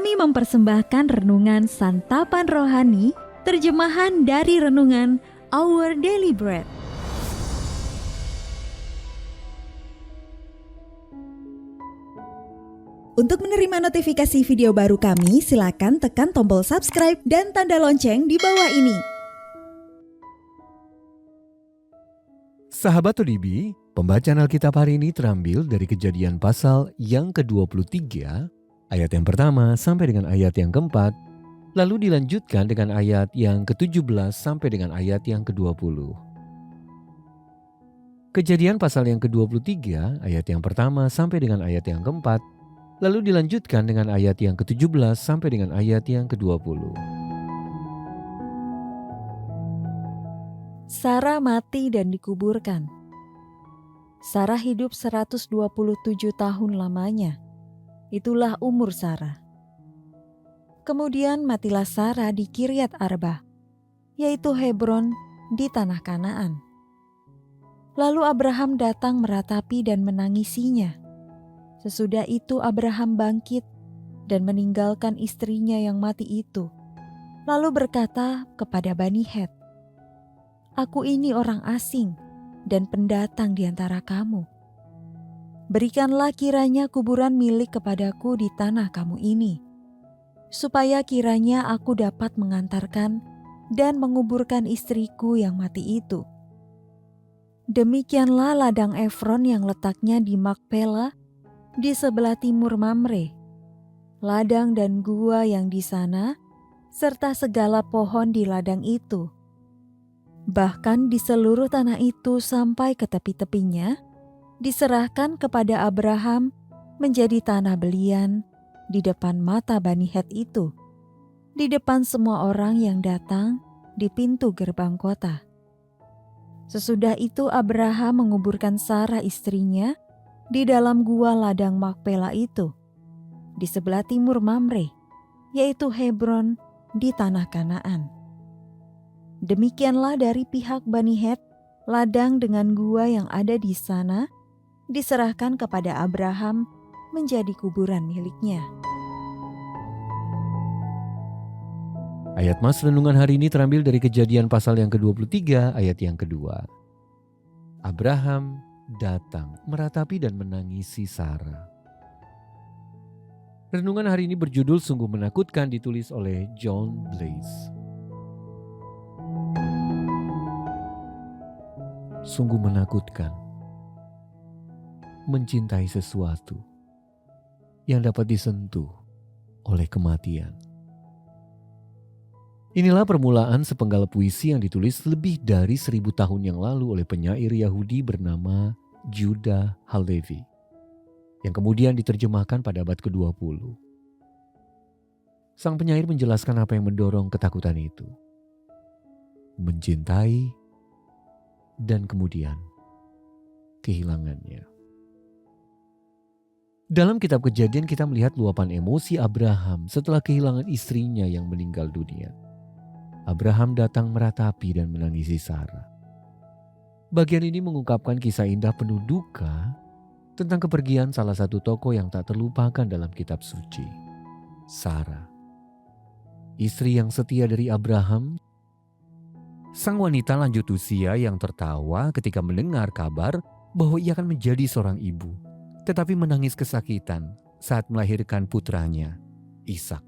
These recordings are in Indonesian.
Kami mempersembahkan renungan Santapan Rohani, terjemahan dari renungan Our Daily Bread. Untuk menerima notifikasi video baru kami, silakan tekan tombol subscribe dan tanda lonceng di bawah ini. Sahabat ODB, pembacaan Alkitab hari ini terambil dari Kejadian pasal yang ke-23, ayat yang pertama sampai dengan ayat yang keempat, lalu dilanjutkan dengan ayat yang ke-17 sampai dengan ayat yang ke-20. Kejadian pasal yang ke-23, ayat yang pertama sampai dengan ayat yang keempat, lalu dilanjutkan dengan ayat yang ke-17 sampai dengan ayat yang ke-20. Sarah mati dan dikuburkan. Sarah hidup 127 tahun lamanya. Itulah umur Sarah. Kemudian matilah Sarah di Kiryat Arba, yaitu Hebron di tanah Kanaan. Lalu Abraham datang meratapi dan menangisinya. Sesudah itu Abraham bangkit dan meninggalkan istrinya yang mati itu, lalu berkata kepada Bani Het, "Aku ini orang asing dan pendatang di antara kamu. Berikanlah kiranya kuburan milik kepadaku di tanah kamu ini, supaya kiranya aku dapat mengantarkan dan menguburkan istriku yang mati itu." Demikianlah ladang Efron yang letaknya di Makpela di sebelah timur Mamre, ladang dan gua yang di sana, serta segala pohon di ladang itu. Bahkan di seluruh tanah itu sampai ke tepi-tepinya, diserahkan kepada Abraham menjadi tanah belian di depan mata Bani Het itu, di depan semua orang yang datang di pintu gerbang kota. Sesudah itu Abraham menguburkan Sarah istrinya di dalam gua ladang Makpela itu, di sebelah timur Mamre, yaitu Hebron di tanah Kanaan. Demikianlah dari pihak Bani Het, ladang dengan gua yang ada di sana diserahkan kepada Abraham menjadi kuburan miliknya. Ayat Mas renungan hari ini terambil dari Kejadian pasal yang ke-23 ayat yang kedua. Abraham datang meratapi dan menangisi Sarah. Renungan hari ini berjudul Sungguh Menakutkan, ditulis oleh John Blaze. Sungguh menakutkan mencintai sesuatu yang dapat disentuh oleh kematian. Inilah permulaan sepenggal puisi yang ditulis lebih dari 1000 tahun yang lalu oleh penyair Yahudi bernama Judah Halevi, yang kemudian diterjemahkan pada abad ke-20. Sang penyair menjelaskan apa yang mendorong ketakutan itu. Mencintai dan kemudian kehilangannya. Dalam kitab Kejadian kita melihat luapan emosi Abraham setelah kehilangan istrinya yang meninggal dunia. Abraham datang meratapi dan menangisi Sarah. Bagian ini mengungkapkan kisah indah penuh duka tentang kepergian salah satu tokoh yang tak terlupakan dalam kitab suci, Sarah. Istri yang setia dari Abraham, sang wanita lanjut usia yang tertawa ketika mendengar kabar bahwa ia akan menjadi seorang ibu, tetapi menangis kesakitan saat melahirkan putranya, Ishak.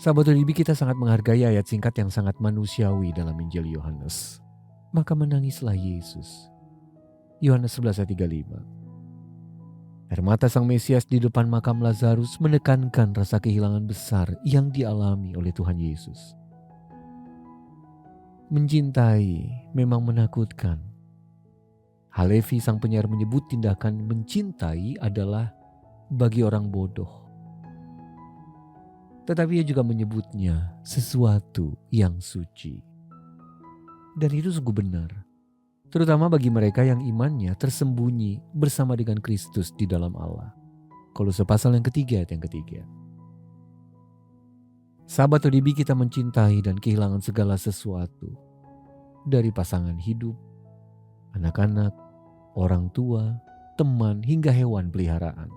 Sahabat ODB, kita sangat menghargai ayat singkat yang sangat manusiawi dalam Injil Yohanes. Maka menangislah Yesus. Yohanes 11 ayat 35. Air mata sang Mesias di depan makam Lazarus menekankan rasa kehilangan besar yang dialami oleh Tuhan Yesus. Mencintai memang menakutkan. Halevi sang penyair menyebut tindakan mencintai adalah bagi orang bodoh. Tetapi ia juga menyebutnya sesuatu yang suci. Dan itu sungguh benar, terutama bagi mereka yang imannya tersembunyi bersama dengan Kristus di dalam Allah. Kolose pasal yang ketiga ayat yang ketiga. Sahabat ODB, kita mencintai dan kehilangan segala sesuatu, dari pasangan hidup, anak-anak, orang tua, teman, hingga hewan peliharaan.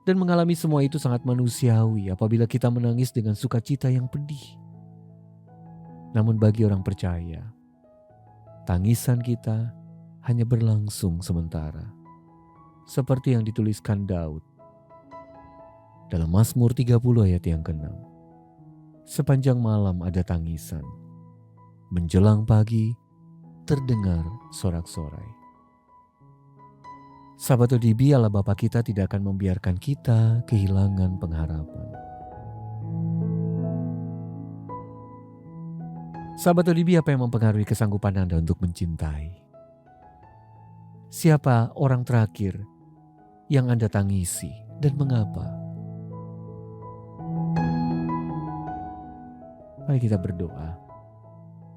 Dan mengalami semua itu sangat manusiawi apabila kita menangis dengan sukacita yang pedih. Namun bagi orang percaya, tangisan kita hanya berlangsung sementara. Seperti yang dituliskan Daud dalam Mazmur 30 ayat yang ke-6. Sepanjang malam ada tangisan, menjelang pagi terdengar sorak-sorai. Sahabat ODB, Allah Bapa kita tidak akan membiarkan kita kehilangan pengharapan. Sahabat ODB, apa yang mempengaruhi kesanggupan Anda untuk mencintai? Siapa orang terakhir yang Anda tangisi dan mengapa? Mari kita berdoa.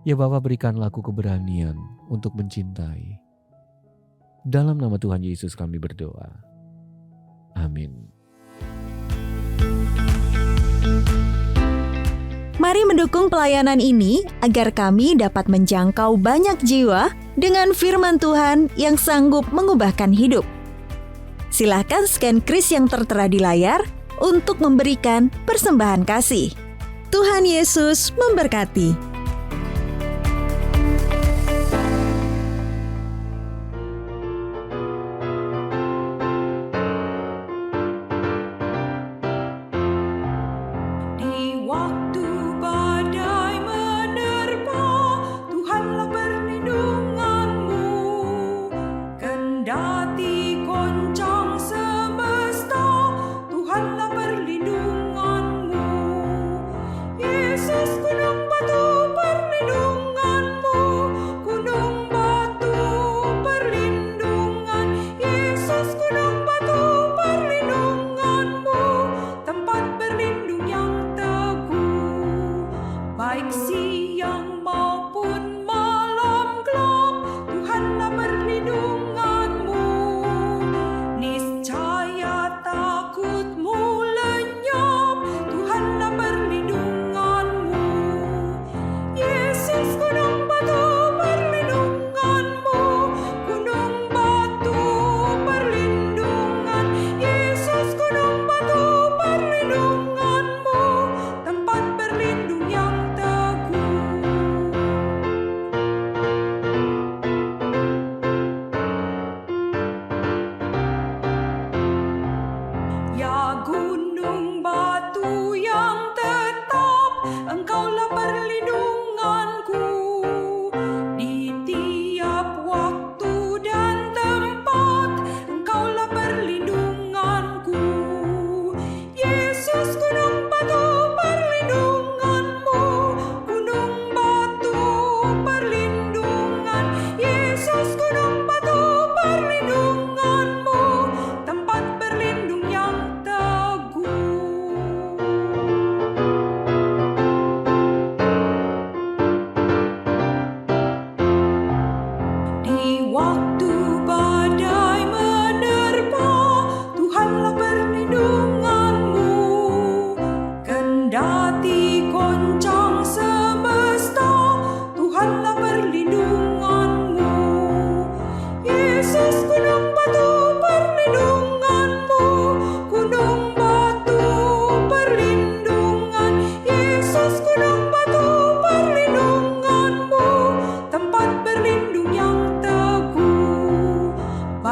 Ya Bapa, berikanlah aku keberanian untuk mencintai. Dalam nama Tuhan Yesus kami berdoa. Amin. Mari mendukung pelayanan ini agar kami dapat menjangkau banyak jiwa dengan firman Tuhan yang sanggup mengubahkan hidup. Silakan scan kris yang tertera di layar untuk memberikan persembahan kasih. Tuhan Yesus memberkati.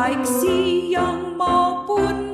baik siang maupun